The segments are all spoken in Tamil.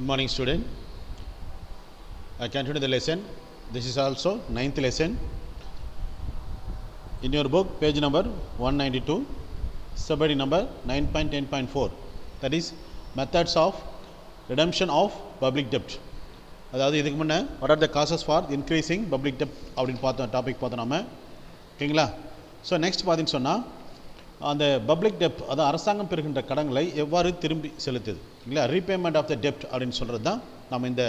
Good morning, student. I continue the lesson. This is also 9th lesson. In your book, page number 192, subheading number 9.10.4. That is methods of redemption of public debt. அதாவது இதுக்கு முன்னே what are the causes for increasing public debt அப்படின்னு பார்த்தோம் டாபிக் பார்த்தோம் நம்ம ஓகேங்களா. ஸோ நெக்ஸ்ட் பார்த்தீங்கன்னு சொன்னால் அந்த பப்ளிக் டெப்ட் அதாவது அரசாங்கம் பெறுகின்ற கடன்களை எவ்வாறு திரும்பி செலுத்துது இல்லையா, ரீபேமெண்ட் ஆஃப் த டெப்ட் அப்படின்னு சொல்கிறது தான் நம்ம இந்த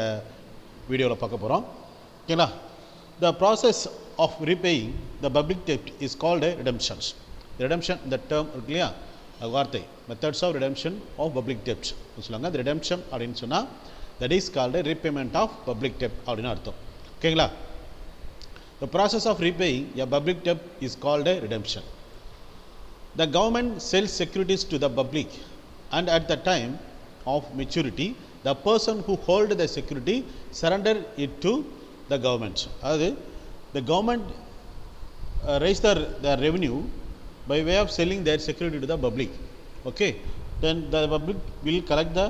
வீடியோவில் பார்க்க போகிறோம் ஓகேங்களா. The process of repaying the public டெப்ட் இஸ் கால்டு ரிடம்ஷன்ஸ். ரிடம்ஷன் இந்த டேர்ம் இருக்கு இல்லையா, வார்த்தை methods of redemption of public டெப்ட் சொல்லுவாங்க. அந்த ரிடம்ஷன் அப்படின்னு சொன்னால் that is called repayment of public டெப்ட் அப்படின்னு அர்த்தம் ஓகேங்களா. The process of repaying a public டெப்ட் is called redemption. The government sells securities to the public, and at the time of maturity, the person who hold the security surrender it to the government. That is, the government raise their revenue by way of selling their security to the public. Okay, then the public will collect the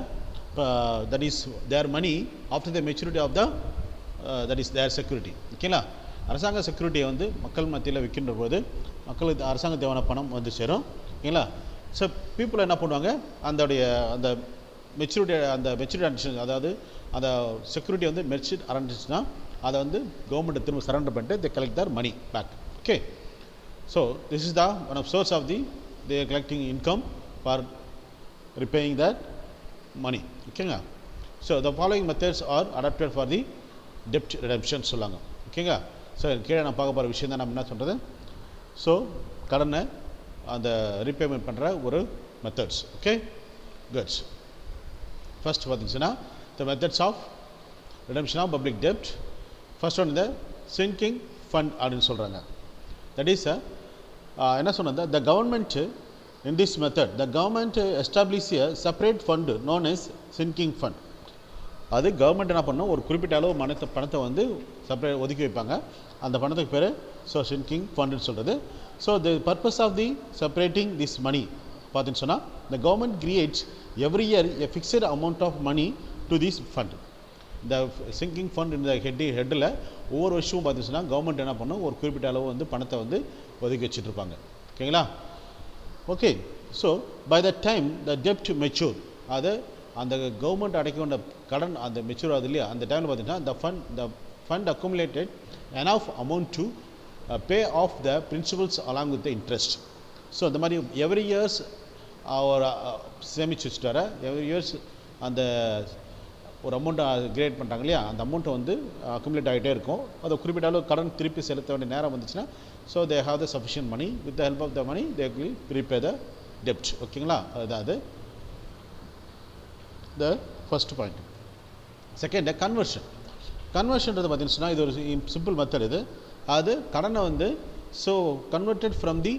that is their money after the maturity of the that is their security. Okay la. அரசாங்க செக்யூரிட்டியை வந்து மக்கள் மத்தியில் விற்கின்ற போது மக்களுக்கு அரசாங்க தேவையான பணம் வந்து சேரும் ஓகேங்களா. ஸோ பீப்புள் என்ன பண்ணுவாங்க, அந்த மெச்சூரிட்டி அதாவது அந்த செக்யூரிட்டி வந்து மெச்சூரிட்டி ஆரம்பிச்சுன்னா அதை வந்து கவர்மெண்ட்டை திரும்ப சரண்டர் பண்ணிட்டு they collect their money back. Okay, so this is the one of source of the they collecting income for repaying that money ஓகேங்களா. So the following methods are adopted for the டெப்ட் ரிடம்ஷன் சொல்லுவாங்க ஓகேங்களா. ஸோ கீழே நான் பார்க்க போகிற விஷயம் தான் நம்ம என்ன சொல்கிறது. ஸோ கடனை அந்த ரீபேமெண்ட் பண்ணுற ஒரு மெத்தட்ஸ் ஓகே குட்ஸ். ஃபர்ஸ்ட் பார்த்தீங்கன்னா the methods of redemption of public டெப்ட். ஃபர்ஸ்ட் ஒன் இந்த சிங்கிங் ஃபண்ட் அப்படின்னு சொல்கிறாங்க. தட் இஸ் என்ன சொன்னது, the government in this method the government establish a separate fund known as sinking fund. அது கவர்மெண்ட் என்ன பண்ணணும், ஒரு குறிப்பிட்ட அளவு பணத்தை வந்து செப்பரேட் ஒதுக்கி வைப்பாங்க. அந்த பணத்துக்கு பேர் ஸோ சிங்கிங் ஃபண்டுன்னு சொல்கிறது. So the purpose of the separating this money பார்த்துன்னு சொன்னால் the government creates every year a fixed amount of money to this fund. இந்த சிங்கிங் ஃபண்ட் இந்த ஹெட்டில் ஒவ்வொரு வருஷமும் பார்த்துச்சுன்னா கவர்மெண்ட் என்ன பண்ணும், ஒரு குறிப்பிட்ட அளவு வந்து பணத்தை வந்து ஒதுக்கி வச்சுட்ருப்பாங்க ஓகேங்களா. Okay, so by the time the டெப்ட் மெச்சூர், அது அந்த கவர்மெண்ட் அடைக்க வேண்டிய கடன் அந்த மெச்சூர் ஆகுது இல்லையா, அந்த டைமில் பார்த்தீங்கன்னா the fund accumulated enough amount to pay off the principals along with the interest. So இந்த மாதிரி எவ்ரி இயர்ஸ் ஒரு சேமிச்சு வச்சுட்டு வர எவ்ரி இயர்ஸ் அந்த ஒரு அமௌண்ட்டை கிரியேட் பண்ணுறாங்க இல்லையா, அந்த அமௌண்ட்டை வந்து அக்குமுலேட் ஆகிட்டே இருக்கும். அது குறிப்பிட்ட அளவு கடன் திருப்பி செலுத்த வேண்டிய நேரம் வந்துச்சுன்னா so they have the sufficient money, with the help of the money they will prepay the டெப்ட் ஓகேங்களா. அதாவது the first point. Second, conversion. கன்வர்ஷன்றது பார்த்தீங்கன்னு சொன்னால் இது ஒரு சிம்பிள் மெத்தட். அது கடனை வந்து so converted from the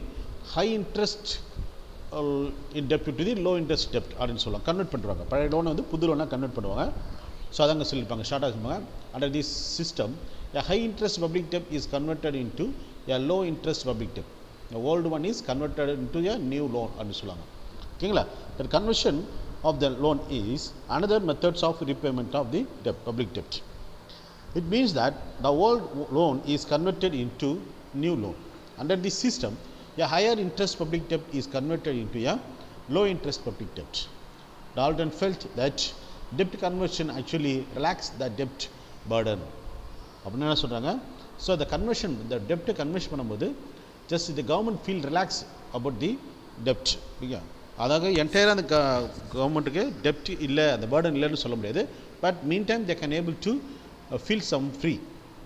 high interest dept to the low interest டெப்ட் அப்படின்னு சொல்லுவாங்க. கன்வெர்ட் பண்ணுவாங்க, பழைய லோனை வந்து புது லோனாக கன்வெர்ட் பண்ணுவாங்க. ஸோ அதாங்க சொல்லியிருப்பாங்க ஷார்ட்டாக சொல்லுவாங்க. அண்டர் திஸ் சிஸ்டம் எ ஹை இன்ட்ரெஸ்ட் பப்ளிக் டெப்ட் is converted into a low interest public dept. Old one is converted into a new loan அப்படின்னு சொல்லுவாங்க ஓகேங்களா. That conversion of the loan is another methods of repayment of the debt, public debt. It means that the old loan is converted into new loan. Under this system, a higher interest public debt is converted into a low interest public debt. Dalton felt that debt conversion actually relaxed the debt burden. அப்படின்னா என்ன சொல்கிறாங்க, so the conversion, the debt conversion பண்ணும்போது just the government feel relaxed about the debt. Okay, அதாவது என்டையராக அந்த கவர்மெண்ட்டுக்கு டெப்ட் இல்லை, அந்த பேர்டன் இல்லைன்னு சொல்ல முடியாது. But mean time they can able to feel some free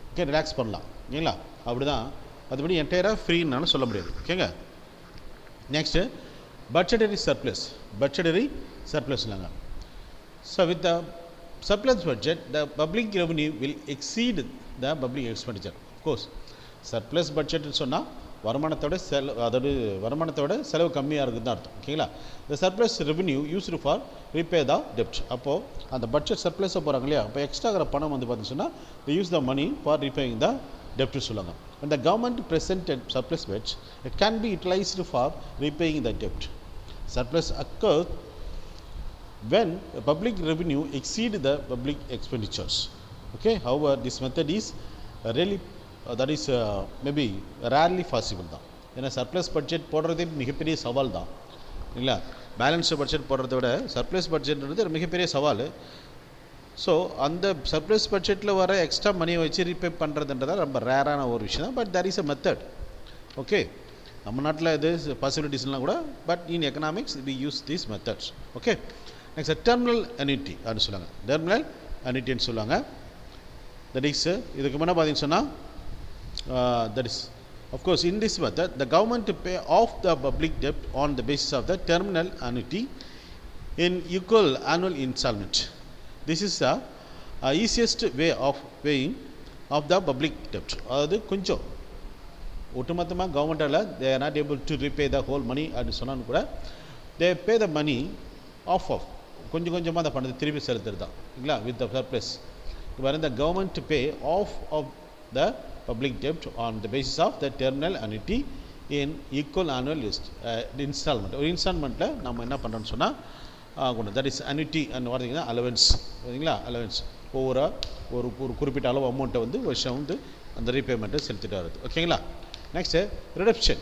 okay, relax பண்ணலாம் ஓகேங்களா. அப்படி தான், அதுபடி என்டையராக ஃப்ரீன்னு சொல்ல முடியாது ஓகேங்க. நெக்ஸ்ட்டு பட்ஜெட்டரி சர்ப்ளஸ் இல்லைங்க. So with the surplus budget the public revenue will exceed the public expenditure. Of course surplus பட்ஜெட்னு சொன்னால் வருமானத்தோட செலவு கம்மியாக இருக்குது தான் அர்த்தம் ஓகேங்களா. The surplus revenue used for repay the டெப்ட். அப்போது அந்த பட்ஜெட் சர்ப்ளஸை போகிறாங்க இல்லையா, அப்போ எக்ஸ்ட்ரா இருக்கிற பணம் வந்து பார்த்தீங்கன்னா the use the money for repaying the டெப்ட் சொல்லுவாங்க. when the government presented surplus funds, it can be utilized for repaying the debt. Surplus occurs when public revenue exceed the public expenditures. Okay, however this method is really that is maybe rarely possible தான். ஏன்னா சர்ப்ளஸ் பட்ஜெட் போடுறதே மிகப்பெரிய சவால் தான் இல்லைங்களா. பேலன்ஸ்டு பட்ஜெட் போடுறத விட சர்ப்ளஸ் பட்ஜெட்ன்றது ஒரு மிகப்பெரிய சவால். ஸோ அந்த சர்ப்ளஸ் பட்ஜெட்டில் வர எக்ஸ்ட்ரா மணியை வச்சு ரீபே பண்ணுறதுன்றதா ரொம்ப ரேரான ஒரு விஷயம் தான். But there is a method. Okay, நம்ம நாட்டில் இது பாசிபிலிட்டிஸ்லாம் கூட, but in economics we use these methods. Okay, next terminal annuity அப்படின்னு சொல்லுவாங்க. டெர்மினல் அனிட்டின்னு சொல்லுவாங்க. தட் இஸ் இதுக்கு முன்னே பார்த்தீங்கன்னு சொன்னால் that is of course in this method the government to pay off the public debt on the basis of the terminal annuity in equal annual installment. This is the easiest way of paying of the public debt. அதாவது கொஞ்சம் ஒட்டுமொத்தமாக கவர்மெண்டால் they are not able to repay the whole money அப்படின்னு சொன்னாலும் கூட they pay the money off கொஞ்சம் கொஞ்சமாக அந்த பணத்தை திருப்பி செலுத்துறது தான் இல்லைங்களா. with the surplus wherein the government to pay off of the public debt on the basis of the terminal annuity in equal annual installment. ஒரு இன்ஸ்டால்மெண்ட்டில் நம்ம என்ன பண்ணுறோம்னு சொன்னால் தட் இஸ் annuity and பார்த்தீங்கன்னா அலவன்ஸ் சரிங்களா. அலவன்ஸ் ஒவ்வொரு ஒரு குறிப்பிட்ட அளவு அமௌண்ட்டை வந்து வருஷம் வந்து அந்த ரீபேமெண்ட்டை செலுத்திட்டு வருது. ஓகேங்களா. நெக்ஸ்ட்டு ரிடப்ஷன்.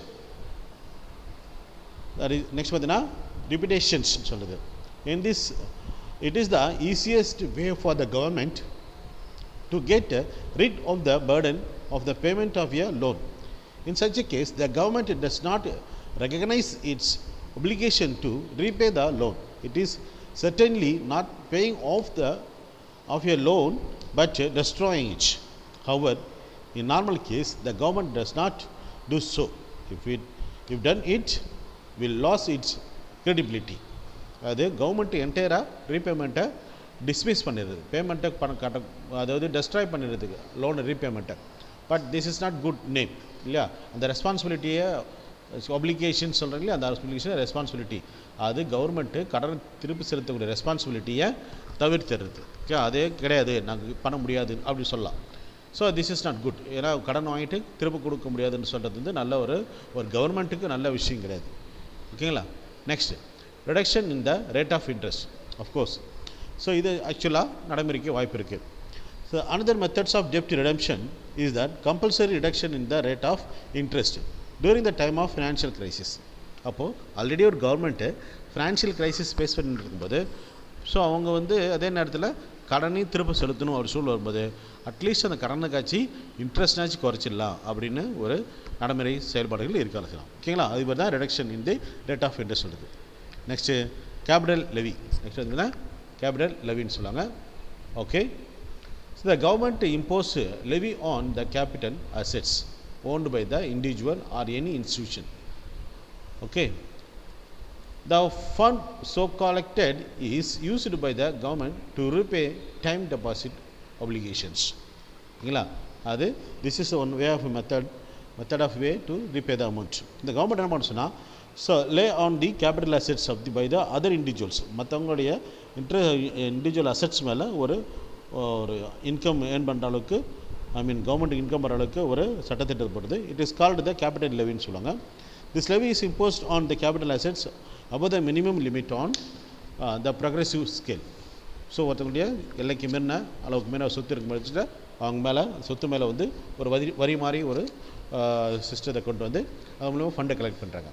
தட் இஸ் நெக்ஸ்ட் பார்த்தீங்கன்னா ரிபிடேஷன்ஸ் சொல்லுது. in this it is the easiest way for the government to get rid of the burden of the payment of a loan. In such a case the government does not recognize its obligation to repay the loan. It is certainly not paying off a loan but destroying it. However, in normal case the government does not do so. If done it will lose its credibility. அது கவர்மெண்ட் என்டையராக ரீபேமெண்ட்டை டிஸ்மிஸ் பண்ணிடுது, பேமெண்ட்டை பணம் கட்ட அதாவது டெஸ்ட்ராய் பண்ணிடுறதுக்கு லோன் ரீபேமெண்ட்டை. But this is not good name இல்லையா. அந்த ரெஸ்பான்சிபிலிட்டியை ஒப்ளிகேஷன் சொல்கிறாங்க இல்லையா, அந்த அப்ளிகேஷன் ரெஸ்பான்சிபிலிட்டி அது கவர்மெண்ட்டு கடன் திருப்பி செலுத்தக்கூடிய ரெஸ்பான்சிபிலிட்டியை தவிர்த்துறது. ஓகே, அதே கிடையாது நாங்கள் பண்ண முடியாது அப்படி சொல்லலாம். So this is not good. ஏன்னா கடன் வாங்கிட்டு திருப்பி கொடுக்க முடியாதுன்னு சொல்கிறது வந்து நல்ல ஒரு கவர்மெண்ட்டுக்கு நல்ல விஷயம் கிடையாது. ஓகேங்களா. Next reduction in the rate of interest. Of course so இது ஆக்சுவலாக நடைமுறைக்கு வாய்ப்பு இருக்குது. ஸோ அனதர் மெத்தட்ஸ் ஆஃப் டெப்ட் redemption is that compulsory reduction in the rate of interest during the time of financial crisis. அப்போது ஆல்ரெடி ஒரு கவர்மெண்ட்டு ஃபினான்ஷியல் கிரைசிஸ் ஃபேஸ் பண்ணிட்டு இருக்கும்போது ஸோ அவங்க வந்து அதே நேரத்தில் கடனையும் திரும்ப செலுத்தணும் ஒரு சூழல் வரும்போது அட்லீஸ்ட் அந்த கடனை காட்சி இன்ட்ரெஸ்ட்னாச்சும் குறைச்சிடலாம் அப்படின்னு ஒரு நடைமுறை செயல்பாடுகள் இருக்கலாம். ஓகேங்களா. அது மாதிரி தான் reduction in the rate of interest சொல்லுது. Next capital levy. நெக்ஸ்ட் வந்து கேபிட்டல் லெவின்னு சொல்லுவாங்க. Okay, so the government impose levy on the capital assets owned by the individual or any institution. Okay, the fund so collected is used by the government to repay time deposit obligations. ஓகேங்களா. அது this is one way of method of way to repay the amount. இந்த கவர்மெண்ட் என்ன பண்ண சொன்னால் so lay on the capital assets of the by the other individuals மற்றவங்களுடைய இண்டிவிஜுவல் அசெட்ஸ் மேலே ஒரு இன்கம் ஏர்ன் பண்ணுற அளவுக்கு கவர்மெண்ட் இன்கம் வர அளவுக்கு ஒரு சட்டத்திட்டம் போடுது. It is called the capital லெவின்னு சொல்லுவாங்க. This levy is imposed on the capital assets above the minimum limit on the progressive scale. So ஒருத்தவங்களுடைய எல்லைக்கு மீறின அளவுக்கு மீறின சொத்து இருக்கும் வச்சுட்டு அவங்க மேலே சொத்து மேலே வந்து ஒரு வரி மாதிரி ஒரு சிஸ்டத்தை கொண்டு வந்து அது மூலமாக ஃபண்டை கலெக்ட் பண்ணுறாங்க.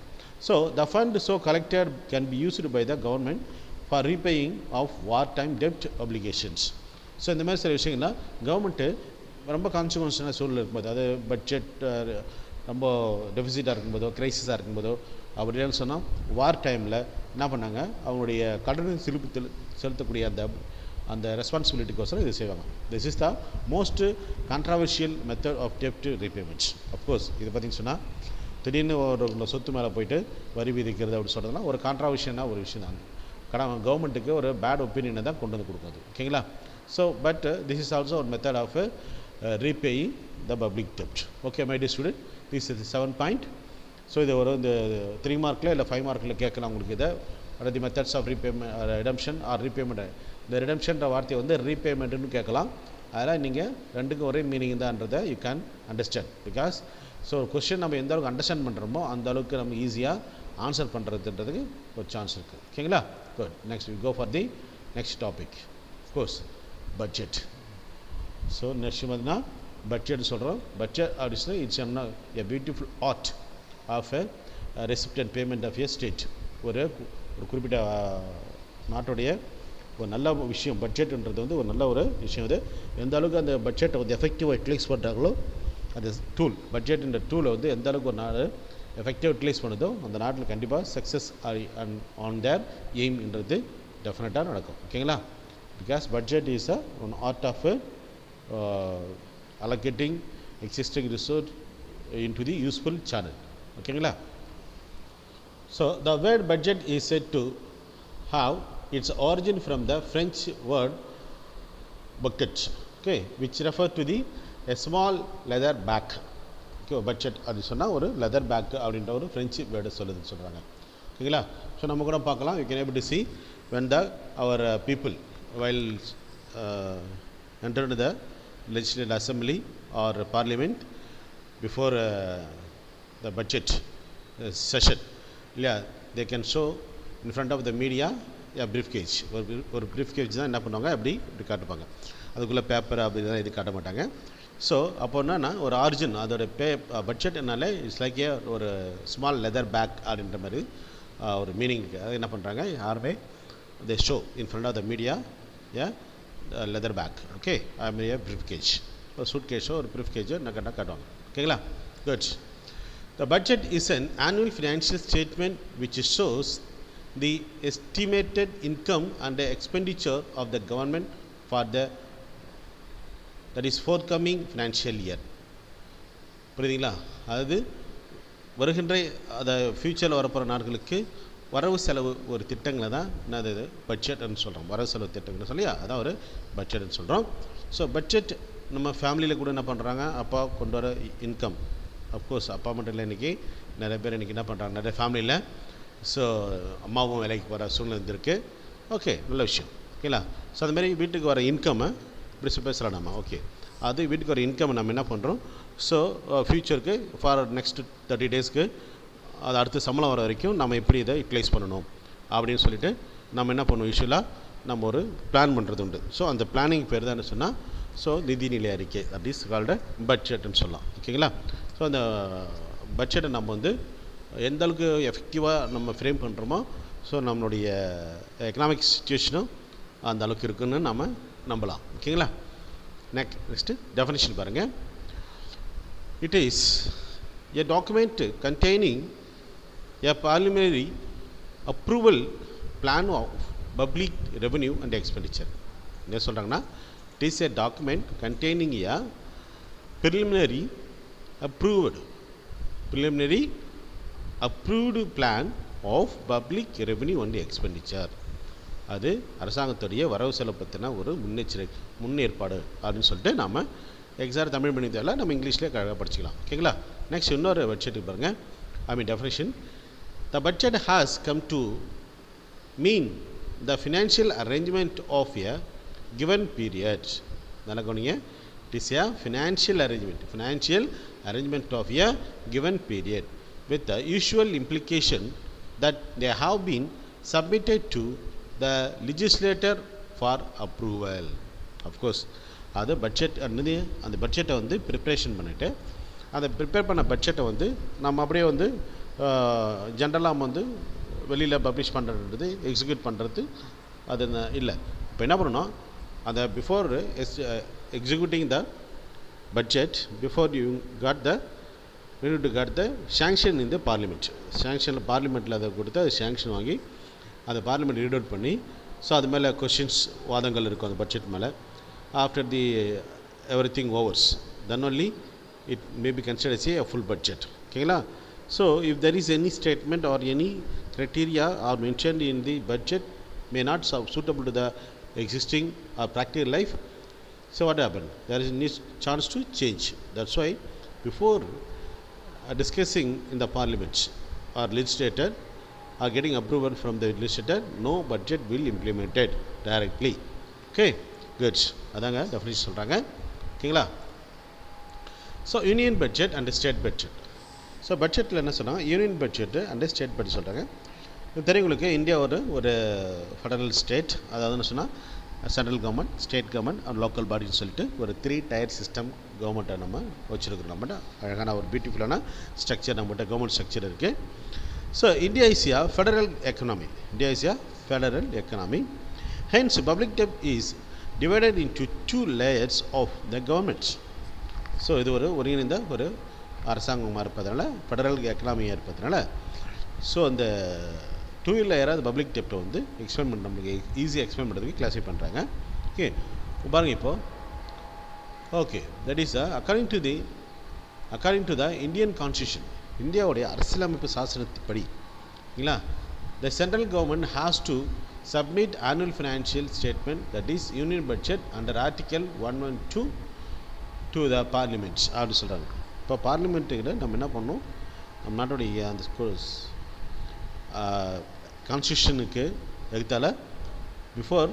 So the fund so collected can be used by the government for repaying of war time டெப்ட் அப்ளிகேஷன்ஸ். ஸோ இந்த மாதிரி சில விஷயங்கள்லாம் கவர்மெண்ட்டு ரொம்ப கான்சிக்வன்ஸான சூழல் இருக்கும்போது அது பட்ஜெட் ரொம்ப டெபிசிட்டாக இருக்கும்போதோ கிரைசிஸாக இருக்கும்போதோ அப்படின்னு சொன்னால் வார் டைமில் என்ன பண்ணாங்க அவங்களுடைய கடனை திருப்பி செலுத்தக்கூடிய அந்த ரெஸ்பான்சிபிலிட்டிக்கோசரம் இது செய்வாங்க. This is the most controversial method of டெப்ட் ரீபேமெண்ட்ஸ். அஃப்கோர்ஸ் இது பார்த்திங்கன்னு சொன்னால் திடீர்னு ஒரு சொத்து மேலே போயிட்டு வரி விதிக்கிறது அப்படின்னு சொல்கிறதுனா ஒரு கான்ட்ராவர்ஷியலான ஒரு விஷயம் தான். கவர்மெண்ட்டுக்கு ஒரு பேட் ஒப்பீனியனை தான் கொண்டு வந்து கொடுக்குது. ஓகேங்களா. So but this is also ஒரு method of repaying the public டெப்ட். Okay my dear student, this is 7 point. So இது ஒரு இந்த 3 மார்க்கில் இல்லை 5 மார்க்கில் கேட்கலாம் உங்களுக்கு. இதை the methods of repayment redemption or repayment. இந்த ரிடம்ஷன்ற வார்த்தையை வந்து ரீபேமெண்ட்னு கேட்கலாம். அதனால் நீங்கள் ரெண்டுக்கும் ஒரே மீனிங் தான்றதை you can understand. Because so question நம்ம எந்த அளவுக்கு அண்டர்ஸ்டாண்ட் பண்ணுறோமோ அந்த அளவுக்கு நம்ம ஈஸியாக ஆன்சர் பண்ணுறதுன்றதுக்கு ஒரு சான்ஸ் இருக்குது. ஓகேங்களா. Good. Next we go for the next topic. Of course, budget. So next பார்த்தீங்கன்னா பட்ஜெட் சொல்கிறோம். பட்ஜெட் அப்படின்னா it's a beautiful art of a receipt and payment of a state. ஒரு குறிப்பிட்ட நாட்டுடைய ஒரு நல்ல விஷயம் பட்ஜெட்ன்றது வந்து ஒரு நல்ல ஒரு விஷயம். அது எந்த அளவுக்கு அந்த பட்ஜெட்டை வந்து எஃபெக்டிவாக யூட்டிலைஸ் பண்ணுறாங்களோ அந்த டூல் பட்ஜெட்ன்ற டூலை வந்து எந்த அளவுக்கு ஒரு நாடு எஃபெக்டிவாக யூட்டிலைஸ் பண்ணுதோ அந்த நாட்டில் கண்டிப்பாக சக்ஸஸ் ஆன் தேர் எய்ம்ன்றது டெஃபினட்டாக நடக்கும். ஓகேங்களா? Because budget is one art of allocating existing resource into the useful channel. ஓகேங்களா? So the word budget is said to have its origin from the French word bucket, okay, which refer to the a small leather bag. Okay, budget அது சொன்னா ஒரு leather bag அப்படின்ற ஒரு French word சொல்லுதுன்னு சொல்றாங்க. ஓகேங்களா? ஸோ நம்ம கூட பார்க்கலாம். you can able to see when our people while entered the legislative assembly or parliament before the budget session, yeah, they can show in front of the media a briefcase. ஒரு briefcase தான் என்ன பண்ணுவாங்க அப்படி காட்டுப்பாங்க. அதுக்குள்ளே பேப்பர் அப்படி தான் இது காட்ட மாட்டாங்க. ஸோ அப்போ என்னன்னா ஒரு ஆரிஜின் அதோட பட்ஜெட்னால இட்ஸ் லைக் ஏ ஒரு ஸ்மால் லெதர் பேக் அப்படின்ற மாதிரி ஒரு மீனிங் இருக்குது. அது என்ன பண்ணுறாங்க யாருமே they show in front of the media leather bag, okay, I mean a briefcase, ஒரு suitcase ஒரு briefcase நான் காட்டுவாங்க. ஓகேங்களா? good. The budget is an annual financial statement which shows the estimated income and the expenditure of the government for the that is forthcoming financial year. புரியுதுங்களா? அதாவது வருகின்ற அந்த ஃபியூச்சரில் வரப்போகிற நாட்களுக்கு வரவு செலவு ஒரு திட்டங்களை தான் என்னது பட்ஜெட்னு சொல்கிறோம். வரவு செலவு திட்டங்கள் சொல்லியா அதான் ஒரு பட்ஜெட்னு சொல்கிறோம். ஸோ பட்ஜெட் நம்ம ஃபேமிலியில் கூட என்ன பண்ணுறாங்க அப்பா கொண்டு வர இன்கம். அஃப்கோர்ஸ் அப்பா மட்டும் இல்லை, இன்றைக்கி நிறைய பேர் இன்றைக்கி என்ன பண்ணுறாங்க நிறைய ஃபேமிலியில் ஸோ அம்மாவும் வேலைக்கு போகிற சூழ்நிலை இருந்திருக்கு. ஓகே, நல்ல விஷயம். ஓகேங்களா? ஸோ அதுமாரி வீட்டுக்கு வர இன்கம்மை இப்படி பேசலாம் நம்ம. ஓகே, அது வீட்டுக்கு வர இன்கம் நம்ம என்ன பண்ணுறோம் ஸோ ஃப்யூச்சருக்கு ஃபார் நெக்ஸ்ட் 30 daysக்கு அது அடுத்து சம்பளம் வர வரைக்கும் நம்ம எப்படி இதை யூட்டிலைஸ் பண்ணணும் அப்படின்னு சொல்லிட்டு நம்ம என்ன பண்ணுவோம் யூஸ்வலாக நம்ம ஒரு பிளான் பண்ணுறது உண்டு. ஸோ அந்த பிளானிங் பேர் தான் என்ன சொன்னால் ஸோ நிதிநிலை அறிக்கை தட் இஸ் கால்டு பட்ஜெட்னு சொல்லலாம். ஓகேங்களா? ஸோ அந்த பட்ஜெட்டை நம்ம வந்து எந்த அளவுக்கு எஃபெக்டிவாக நம்ம ஃப்ரேம் பண்ணுறோமோ ஸோ நம்மளுடைய எக்கனாமிக் சிச்சுவேஷனும் அந்த அளவுக்கு இருக்குன்னு நம்ம நம்பலாம். ஓகேங்களா? நெக்ஸ்ட்டு டெஃபினிஷன் பாருங்கள். It is a document containing a preliminary approval plan of public revenue and expenditure. என்ன சொல்கிறாங்கன்னா it is a document containing a preliminary approved plan of public revenue and expenditure. அது அரசாங்கத்துடைய வரவு செலவு பற்றின ஒரு முன்னேற்பாடு அப்படின்னு சொல்லிட்டு நாம் எக்ஸாக்ட் தமிழ் மீடியம் தேவை நம்ம இங்கிலீஷ்லேயே கரெக்டாக படிச்சிக்கலாம். ஓகேங்களா? நெக்ஸ்ட் இன்னொரு பட்ஜெட்டுக்கு பாருங்கள். I mean definition. The budget has come to mean the financial arrangement of a given period. நல்லா கவனிங்க. It is a financial arrangement of a given period with the usual implication that they have been submitted to the legislator for approval. Of course, அது பட்ஜெட் அன்னது அந்த பட்ஜெட்டை வந்து ப்ரிப்ரேஷன் பண்ணிவிட்டு அந்த ப்ரிப்பேர் பண்ண பட்ஜெட்டை வந்து நம்ம அப்படியே வந்து ஜென்ரலாக வந்து வெளியில் பப்ளிஷ் பண்ணுறது எக்ஸிக்யூட் பண்ணுறது அது இல்லை. இப்போ என்ன பண்ணணும் அந்த before executing the budget before you got the sanction in the parliament. சாங்ஷனில் பார்லிமெண்ட்டில் அதை கொடுத்து அது சாங்ஷன் வாங்கி அந்த பார்லிமெண்ட் ரீட் அவுட் பண்ணி ஸோ அது மேலே கொஷின்ஸ் வாதங்கள் இருக்கும் அந்த பட்ஜெட் மேலே. After the everything overs, then only it may be considered as a full budget. ஓகேங்களா? So if there is any statement or any criteria are mentioned in the budget may not suitable to the existing or practical life, so what happened? There is a chance to change. That's why before discussing in the parliament or legislator or getting approval from the legislator, no budget will implemented directly. Okay, good. அதாங்க டெஃபினிஷன் சொல்கிறாங்க. ஓகேங்களா? So union budget and state budget. So பட்ஜெட்டில் என்ன சொன்னாங்க union budget and state budget சொல்கிறாங்க. தெரியும் உங்களுக்கு இந்தியா ஒரு ஃபெடரல் ஸ்டேட், அதாவது என்ன சொன்னால் central government, state government and local பாடின்னு சொல்லிட்டு ஒரு 3 டயர் சிஸ்டம் கவர்மெண்ட்டை நம்ம வச்சுருக்கிறோம். நம்மகிட்ட அழகான ஒரு பியூட்டிஃபுல்லான ஸ்ட்ரக்சர் நம்மகிட்ட கவர்மெண்ட் ஸ்ட்ரக்சர் இருக்குது. So India is a federal economy. India is a federal economy. Hence, public debt is divided into 2 layers of the government. So இது ஒருங்கிணைந்த ஒரு அரசாங்கமாக இருப்பதனால, ஃபெடரல் எக்கனாமியாக இருப்பதனால, ஸோ அந்த 2 லேயராக அது பப்ளிக் டெப்ட்டை எக்ஸ்பிளைன் பண்ண நம்மளுக்கு ஈஸியாக எக்ஸ்பிளைன் பண்ணுறதுக்கு கிளாஸிஃபை பண்ணுறாங்க. ஓகே, பாருங்கள் இப்போது. Okay, that is according to the Indian constitution, இந்தியாவுடைய அரசியலமைப்பு சாசனத்தின்படி இல்லைங்களா, the central government has to submit annual financial statement, that is union budget under article 112 to the parliament's அப்படின்னு சொல்கிறாங்க. இப்போ பார்லிமெண்ட்டுக்கிட்ட நம்ம என்ன பண்ணோம், நம்ம நாட்டுடைய அந்த கான்ஸ்டியூஷனுக்கு எதிர்த்தால before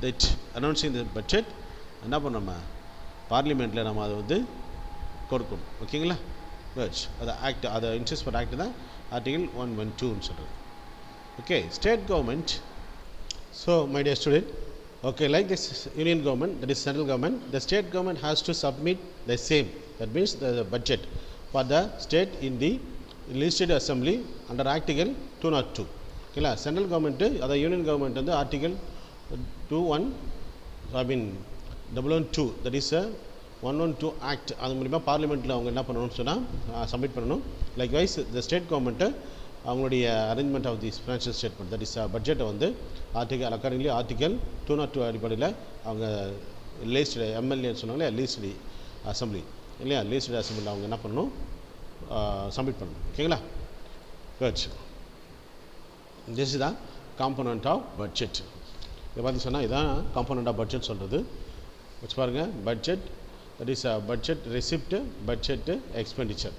that announcing the budget என்ன பண்ணோம், நம்ம பார்லிமெண்ட்டில் நம்ம அதை கொடுக்கணும். ஓகேங்களா, அது ஆக்ட், அதை இன்ட்ரெஸ்ட் ஃபார் ஆக்ட் தான் ஆர்டிகல் 112ன்னு சொல்கிறது. Okay, state government. So my dear student, okay, like this union government, that is central government, the state government has to submit the same, that means the budget for the state in the legislative assembly under article 202. Okay la, central government other union government and the article 112, that is a 112 act, அது மூலமா பார்லிமெண்ட்டில் அவங்க என்ன பண்ணணும்னு சொன்னால் சப்மிட் பண்ணணும். லைக்வைஸ் த ஸ்டேட் கவர்மெண்ட்டு அவங்களுடைய arrangement of the financial statement, that is பட்ஜெட்டை ஆர்டிகல் அக்கார்டிங்லி ஆர்டிகல் 202 அடிப்படையில் அவங்க லீஸ்டு எம்எல்ஏன்னு சொன்னாங்களே, லீஸ்டு அசம்பிளி இல்லையா, லீஸ்டு அசம்பிளியில் அவங்க என்ன பண்ணணும், சப்மிட் பண்ணணும். ஓகேங்களா, good. This is the component of budget. இதை பார்த்து சொன்னால் இதுதான் காம்பனண்ட் ஆஃப் பட்ஜெட் சொல்கிறது. வச்சு பாருங்கள், budget, that is budget receipt, budget expenditure.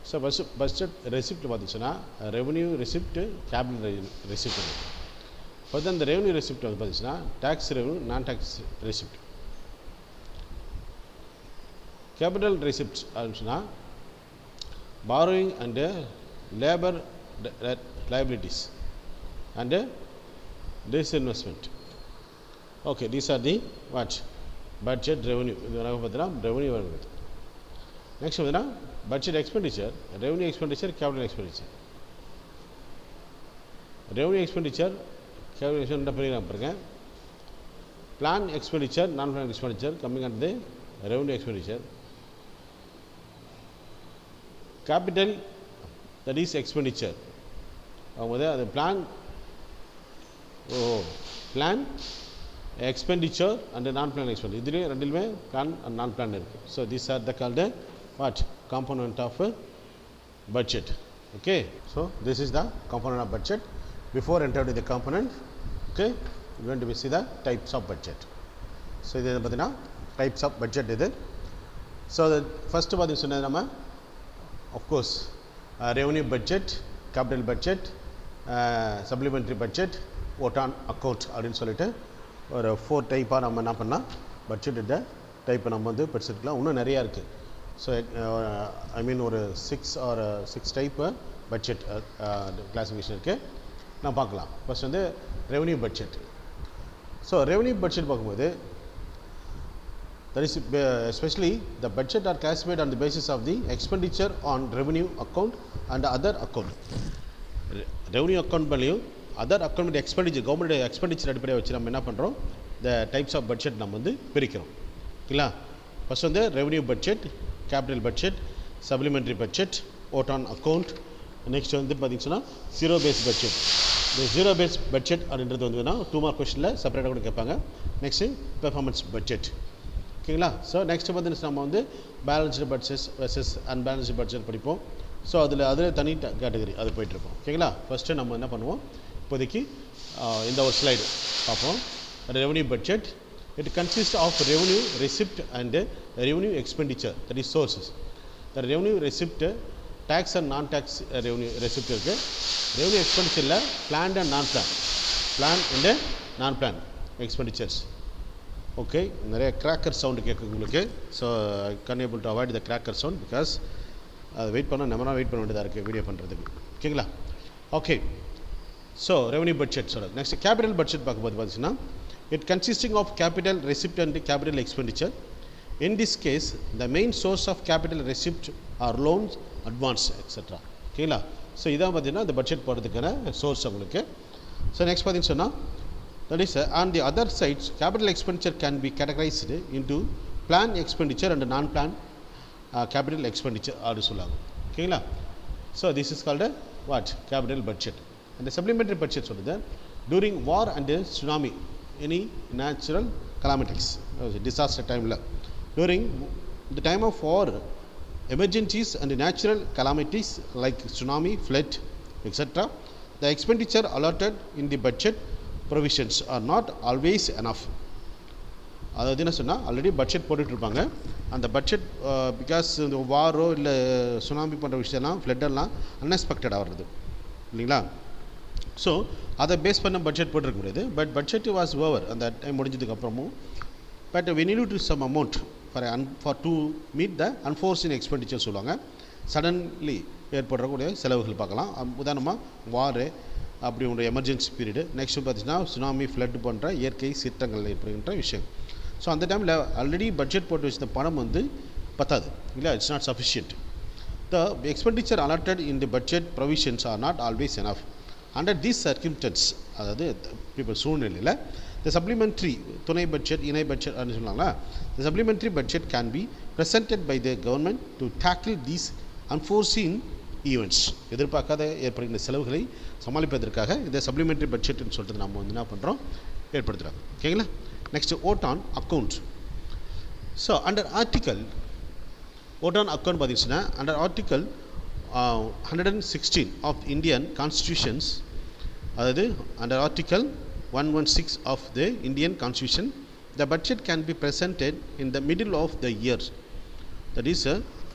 So budget receipt பார்த்துச்சுன்னா ரெவன்யூ ரெசிப்ட், கேபிட்டல் ரெசிப்ட். இப்போ இந்த ரெவன்யூ ரெசிப்ட் பார்த்துச்சுன்னா tax revenue, non tax receipt. Capital receipts அப்படின்னு சொன்னால் borrowing and labor liabilities and disinvestment. Okay, these are the what budget revenue. இதெல்லாம் பார்த்தீங்கன்னா ரெவன்யூ வருது. நெக்ஸ்ட் பார்த்தீங்கன்னா budget expenditure, revenue expenditure, capital expenditure. Revenue expenditure, capital expenditure பிரிக்கலாம் பாருங்க. பிளான் எக்ஸ்பெண்டிச்சர், நான் பிளான் எக்ஸ்பெண்டிச்சர் கம்மிங் ஆனது revenue expenditure. Capital, that is expenditure. அவங்க அது பிளான் எக்ஸ்பெண்டிச்சர் அண்ட் நான் பிளான் எக்ஸ்பெண்டிச்சர், இதுலேயே ரெண்டுலுமே பிளான் அண்ட் நான் பிளான் இருக்குது. So these are the called what component of budget. Okay, so this is the component of budget. Before entering the component, okay, we are going to see the types of budget. So this is the types of budget. So the first one is of course revenue budget, capital budget, supplementary budget, vote on account அப்படினு சொல்லிட்டு ஒரு 4 டைப்பா நம்ம என்ன பண்ணா பட்ஜெட் டைப் நம்ம படிச்சிருக்கலாம். இன்னும் நிறைய இருக்கு. ஸோ ஐ மீன் ஒரு 6 டைப் பட்ஜெட் கிளாசிஃபிகேஷன் இருக்குது, நான் பார்க்கலாம். First revenue budget. So revenue budget பார்க்கும்போது that is especially the budget are classified on the basis of the expenditure on revenue account and other account. Revenue account value, other account expenditure, government expenditure அடிப்படையை வச்சு நம்ம என்ன பண்ணுறோம், the types of budget நம்ம பிரிக்கிறோம். ஓகேங்களா, first revenue budget, capital budget, supplementary budget, vote on account. Next பார்த்தீங்கன்னா ஜீரோ பேஸ் பட்ஜெட். இந்த ஜீரோ பேஸ் பட்ஜெட் அப்படின்றது 2 மார்க் கொஸ்டினில் செப்பரேட்டாக கூட கேட்பாங்க. Next performance budget. ஓகேங்களா, ஸோ நெக்ஸ்ட் பார்த்தீங்கன்னா நம்ம balanced budget versus unbalanced budget படிப்போம். ஸோ அதில் தனி கேட்டகரி அது போயிட்டுருப்போம். ஓகேங்களா, ஃபஸ்ட்டு நம்ம என்ன பண்ணுவோம், இப்போதைக்கு இந்த ஒரு ஸ்லைடு பார்ப்போம். Revenue budget, it consists of revenue receipt and revenue expenditure, that is sources. The revenue receipt, tax and non-tax revenue receipt இருக்கு. revenue expenditure ல planned and non-planned, planned and non-planned expenditures. Okay, நிறைய cracker sound கேட்குது உங்களுக்கு. So I can't able to avoid the cracker sound because அது வெயிட் பண்ண நம்ம வெயிட் பண்ண வேண்டியதாக இருக்குது வீடியோ பண்ணுறதுக்கு. ஓகேங்களா, ஓகே. ஸோ ரெவன்யூ பட்ஜெட் சொல்கிறது. நெக்ஸ்ட் கேபிட்டல் பட்ஜெட் பார்க்கும்போது பார்த்தீங்கன்னா it consisting of capital receipt and capital expenditure. In this case the main source of capital receipt are loans, advance, etc. ஓகேங்களா? ஸோ இதான் பார்த்தீங்கன்னா இந்த பட்ஜெட் போடுறதுக்கான சோர்ஸ் உங்களுக்கு. ஸோ நெக்ஸ்ட் பார்த்தீங்கன்னு சொன்னால் that is on the other sides capital expenditure can be categorized into plan expenditure and non plan capital expenditure அப்படி சொல்லுவாங்க. ஓகேங்களா? So this is called what capital budget. அந்த சப்ளிமெண்ட்ரி பட்ஜெட் சொல்லுது during war and tsunami, any natural calamities, disaster time la, during the time of war, emergencies and natural calamities like tsunami, flood, etc., the expenditure allotted in the budget provisions are not always enough. அதாவது என்ன சொன்னால் ஆல்ரெடி பட்ஜெட் போட்டுட்ருப்பாங்க. அந்த பட்ஜெட் பிகாஸ் இந்த வாரோ இல்லை சுனாமி பண்ணுற விஷயம்லாம் ஃப்ளட்டெல்லாம் அன்எக்ஸ்பெக்டடாக வருது இல்லைங்களா? ஸோ அதை பேஸ் பண்ண பட்ஜெட் போட்டிருக்க முடியாது. பட் பட்ஜெட் வாஸ் ஓவர் அந்த டைம் முடிஞ்சதுக்கப்புறமும். But we need to some amount for to meet the unforeseen expenditure சொல்லுவாங்க. சடன்லி ஏற்படக்கூடிய செலவுகள் பார்க்கலாம். உதாரணமாக வாரு அப்படி ஒரு எமர்ஜென்சி பீரியடு, நெக்ஸ்ட்டு பார்த்தீங்கன்னா சுனாமி, ஃப்ளட் போன்ற இயற்கை சீற்றங்கள் ஏற்படுகின்ற விஷயம். ஸோ அந்த டைமில் ஆல்ரெடி பட்ஜெட் போட்டு வச்சிருந்த பணம் வந்து பத்தாது இல்லை, it's not sufficient. The expenditure allotted in the budget provisions are not always enough. Under these circumstances, அதாவது இப்போ சூழ்நிலையில் the supplementary துணை பட்ஜெட், இணை பட்ஜெட் அப்படின்னு சொன்னாங்களா, the supplementary budget can be presented by the government to tackle these unforeseen events. எதிர்பார்க்காத ஏற்படுகின்ற செலவுகளை சமாளிப்பதற்காக இந்த சப்ளிமெண்ட்ரி பட்ஜெட்னு சொல்லிட்டு நம்ம வந்து என்ன பண்ணுறோம், ஏற்படுத்துகிறோம். ஓகேங்களா? Next vote on account. So under article vote on account பார்த்தீங்கன்னா under article 116 of Indian Constitutions, அதாவது under Article 116 of the Indian Constitution, the budget can be presented in the middle of the year. That is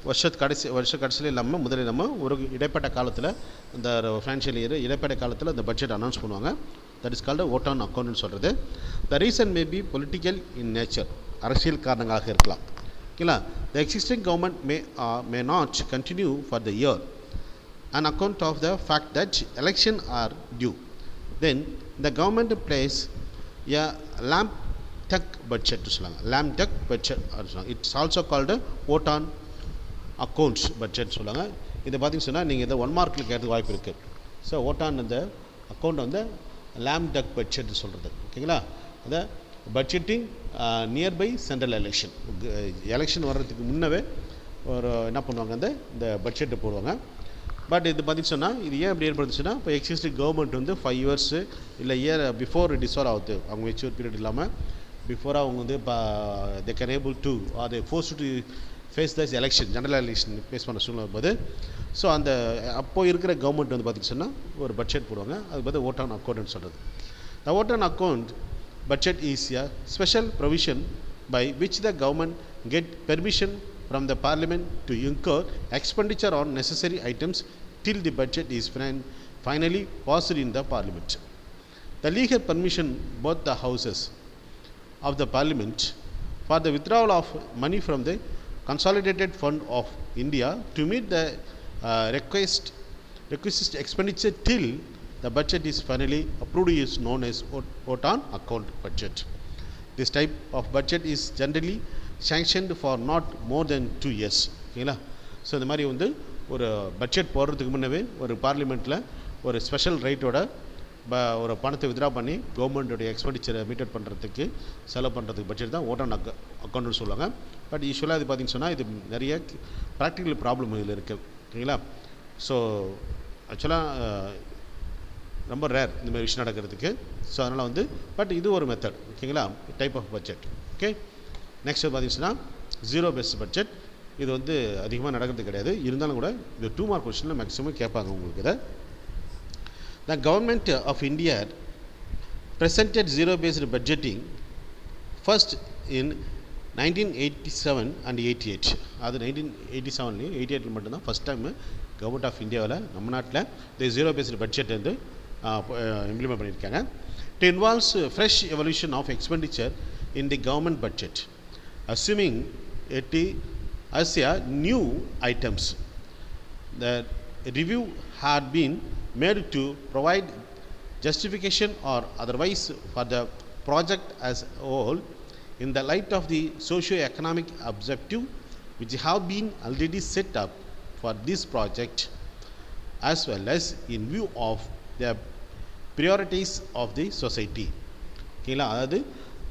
வருஷ கடைசியில் இல்லாமல் முதலில் நம்ம ஒரு இடைப்பட்ட காலத்தில் இந்த ஃபைனான்ஷியல் இயர் இடைப்பட்ட காலத்தில் இந்த பட்ஜெட் அனௌன்ஸ் பண்ணுவாங்க. That is called vote on அக்கௌண்ட்னு சொல்கிறது. The reason may be political in nature, அரசியல் காரணங்களாக இருக்கலாம். ஓகேங்களா? the existing government may not continue for the year on account of the fact that election are due. Then the government plays a lamp duck budget to சொல்லுவாங்க. lamp duck budget it's also called vote on accounts budget சொல்லுவாங்க. இதை பார்த்தீங்கன்னு சொன்னால் நீங்கள் இதை 1 மார்க்கில் கேட்கறதுக்கு வாய்ப்பு இருக்குது. ஸோ vote on அந்த அக்கௌண்ட் வந்து lamp duck budget சொல்கிறது. ஓகேங்களா? அதை பட்ஜெட்டிங் நியர்பை சென்ட்ரல் எலெக்ஷன் வர்றதுக்கு முன்னவே ஒரு என்ன பண்ணுவாங்க, இந்த பட்ஜெட்டை போடுவாங்க. பட் இது பார்த்திங்கன்னு சொன்னால் இது ஏன் இப்படி ஏற்படுத்துச்சுன்னா, இப்போ எக்ஸிஸ்டிங் கவர்மெண்ட் வந்து 5 years இல்லை இயர் பிஃபோர் டிஸ்வார் ஆகுது, அவங்க மெச்சூர் பீரியட் இல்லாமல் பிஃபோராக அவங்க வந்து இப்போ they can able to or they force to face this election, general election face பண்ண சூழ்நிலை போது. ஸோ அந்த அப்போது இருக்கிற கவர்மெண்ட் வந்து பார்த்திங்கன்னு சொன்னால் ஒரு பட்ஜெட் போடுவாங்க. அதுக்கு பார்த்து ஓட் ஆன் அக்கௌண்ட்னு சொல்கிறது. The vote on account budget is a special provision by which the government get permission from the parliament to incur expenditure on necessary items till the budget is finally passed in the parliament. The legal permission both the houses of the parliament for the withdrawal of money from the consolidated fund of India to meet the requisite expenditure till the budget is finally approved is known as vote on account budget. This type of budget is generally sanctioned for not more than 2 years. ஓகேங்களா? ஸோ இந்த மாதிரி வந்து ஒரு பட்ஜெட் போடுறதுக்கு முன்னவே ஒரு பார்லிமெண்ட்டில் ஒரு ஸ்பெஷல் ரைட்டோட ஒரு பணத்தை வித்ரா பண்ணி கவர்மெண்ட்டோடைய எக்ஸ்பெண்டிச்சரை மீட் பண்ணுறதுக்கு செலவு பண்ணுறதுக்கு பட்ஜெட் தான் ஓட் ஆன் அக்கௌண்ட்னு சொல்லுவாங்க. பட் யூஸ்வலாக இது பார்த்திங்கன்னு சொன்னால் இது நிறைய ப்ராக்டிக்கல் ப்ராப்ளம் இதில் இருக்குது. ஓகேங்களா? ஸோ ஆக்சுவலாக ரொம்ப ரேர் இந்த மாதிரி விஷயம் நடக்கிறதுக்கு. ஸோ அதனால் வந்து பட் இது ஒரு மெத்தட். ஓகேங்களா? Type of budget. Okay, next பார்த்தீங்கன்னா ஜீரோ பேஸ்ட் பட்ஜெட். இது வந்து அதிகமாக நடக்கிறது கிடையாது. இருந்தாலும் கூட இந்த 2 மார்க் கொஸ்டினில் மேக்ஸிமம் கேட்பாங்க உங்களுக்கு இதை. The government of India presented zero based budgeting first in 1987 and 88. அது 1987 88 மட்டும்தான் ஃபஸ்ட் டைம் கவர்மெண்ட் ஆஃப் இந்தியாவில் நம்ம நாட்டில் இந்த ஜீரோ பேஸ்டு பட்ஜெட் வந்து இம்ப்ளிமெண்ட் பண்ணியிருக்காங்க. It involves fresh evolution of expenditure in the government budget, assuming it as a new items. The review had been made to provide justification or otherwise for the project as a whole in the light of the socio-economic objective which have been already set up for this project as well as in view of the priorities of the society. ஓகேங்களா, அதாவது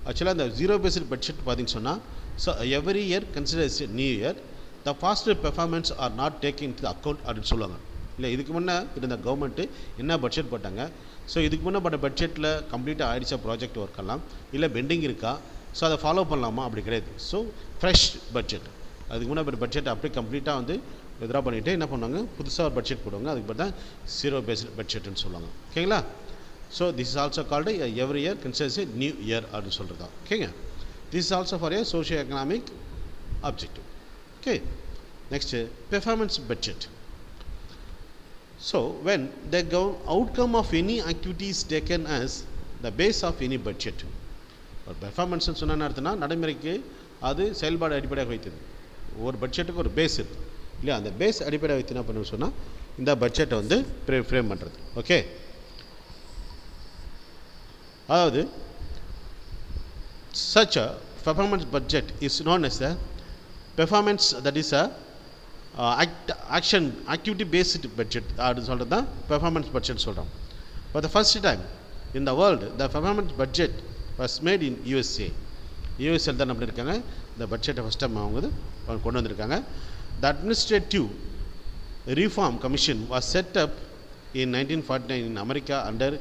ஆக்சுவலாக அந்த ஜீரோ பேஸ்டு பட்ஜெட் பார்த்தீங்கன்னு சொன்னால், so every year considers new year the faster performance or not taking to account அப்படின்னு சொல்லுவாங்க. இல்லை, இதுக்கு முன்னே இருந்த கவர்மெண்ட்டு என்ன பட்ஜெட் போட்டாங்க, ஸோ இதுக்கு முன்னே பட்ட பட்ஜெட்டில் கம்ப்ளீட்டாக ஆகிடுச்சா ப்ராஜெக்ட் ஒர்க் எல்லாம், இல்லை பெண்டிங் இருக்கா, ஸோ அதை ஃபாலோ பண்ணலாமா, அப்படி கிடையாது. ஸோ ஃப்ரெஷ் பட்ஜெட், அதுக்கு முன்னே பட்ட பட்ஜெட் அப்படியே கம்ப்ளீட்டாக வந்து வித்ரா பண்ணிவிட்டு என்ன பண்ணுவாங்க, புதுசாக ஒரு பட்ஜெட் போடுவாங்க. அதுக்கு பேர் தான் ஜீரோ பேஸ்டு பட்ஜெட்னு சொல்லுவாங்க. ஓகேங்களா, so this is also called every year considers a new year அப்படின்னு சொல்கிறது. ஓகேங்க, this is also for a socio economic objective. Okay, next performance budget. So when the outcome of any activity is taken as the base of any budget. ஒரு பெர்ஃபார்மன்ஸ் சொன்னால் அர்த்தம்னா நடைமுறைக்கு அது செயல்பாடு அடிப்படையாக வைத்தது. ஒரு பட்ஜெட்டுக்கு ஒரு பேஸ் இருக்குது இல்லையா, அந்த பேஸ் அடிப்படையாக வைத்து என்ன பண்ணணும்னு சொன்னால் இந்த பட்ஜெட்டை வந்து ஃப்ரேம் பண்ணுறது. ஓகே, அதாவது such a performance budget is known as a performance, that is a activity based budget அப்படின்னு சொல்கிறது தான் பெர்ஃபார்மன்ஸ் பட்ஜெட் சொல்கிறோம். For the first time in the world the performance budget was made in USA. USA தான் அப்படி இருக்காங்க, இந்த பட்ஜெட்டை ஃபஸ்ட் டைம் அவங்க கொண்டு வந்திருக்காங்க. த administrative reform commission was set up in 1949 in America under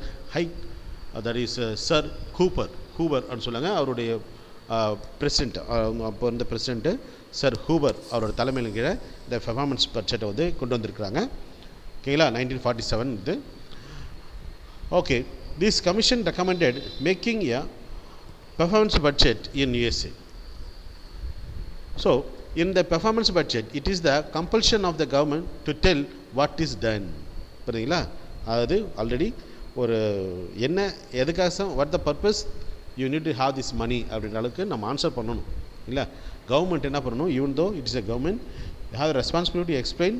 that is sir Huber அப்படின்னு சொல்லுவாங்க. அவருடைய பிரசிடெண்ட், அப்போ இருந்த பிரசிடெண்ட்டு சர் ஹூபர் அவரோட தலைமையில் கீழே இந்த பெர்ஃபார்மன்ஸ் பட்ஜெட்டை வந்து கொண்டு வந்திருக்கிறாங்க. ஓகேங்களா, 1947 இது. Okay, this commission recommended making a performance budget in USA. So in the performance budget it is the compulsion of the government to tell what is done. புரியுதுங்களா, அதாவது ஆல்ரெடி ஒரு என்ன எதுக்காக, what the purpose you need to have this money அப்படின்ற அளவுக்கு நம்ம ஆன்சர் பண்ணணும். இல்லை, கவர்மெண்ட் என்ன பண்ணணும், even though it is a government, you have responsibility explain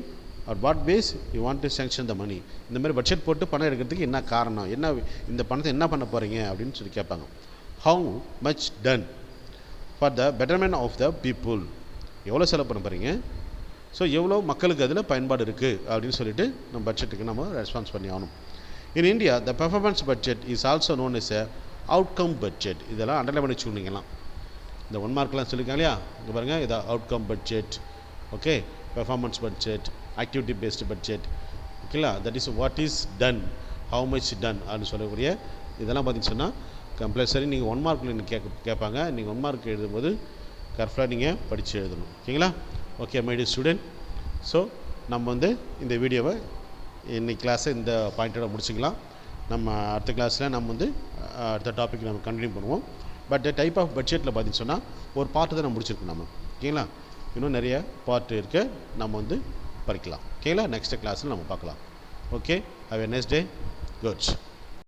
or what base you want to sanction the money. இந்த மாதிரி பட்ஜெட் போட்டு பணம் எடுக்கிறதுக்கு என்ன காரணம், என்ன இந்த பணத்தை என்ன பண்ண போகிறீங்க அப்படின்னு சொல்லி கேட்பாங்க. How much done for the betterment of the people, எவ்வளோ செலவு பண்ண போகிறீங்க, ஸோ எவ்வளோ மக்களுக்கு அதில் பயன்பாடு இருக்குது அப்படின்னு சொல்லிட்டு நம்ம பட்ஜெட்டுக்கு நம்ம ரெஸ்பான்ஸ் பண்ணி ஆகணும். In India the performance budget is also known S a outcome budget. இதெல்லாம் அண்டர்லைன் பண்ணி வச்சுக்கோங்கலாம், இந்த 1 மார்க்லாம் சொல்லியிருக்காங்க இல்லையா, இங்கே பாருங்கள், இதை outcome budget, okay, performance budget, activity based budget. ஓகேங்களா, that is what is done, how much done அப்படின்னு சொல்லக்கூடிய இதெல்லாம் பார்த்தீங்கன்னு சொன்னால் கம்பல்சரி நீங்கள் 1 மார்க்கில் நீங்கள் கேட்பாங்க. நீங்கள் 1 மார்க் எழுதும்போது கரெக்டாக நீங்கள் படித்து எழுதணும். ஓகேங்களா, okay my dear student. So நம்ம வந்து இந்த வீடியோவை இன்னைக்கு கிளாஸை இந்த பாயிண்டோட முடிச்சுக்கலாம். நம்ம அடுத்த கிளாஸில் நம்ம வந்து அடுத்த டாபிக் நம்ம கண்டினியூ பண்ணுவோம். பட் டைப் ஆஃப் பட்ஜெட்டில் பார்த்தீங்கன்னு சொன்னால் ஒரு பார்ட்டு தான் நம்ம முடிச்சிருக்கோம் நம்ம. ஓகேங்களா, இன்னும் நிறைய பார்ட் இருக்குது, நம்ம வந்து படிக்கலாம். ஓகேங்களா, நெக்ஸ்ட் கிளாஸில் நம்ம பார்க்கலாம். Okay, have a nice day. Good.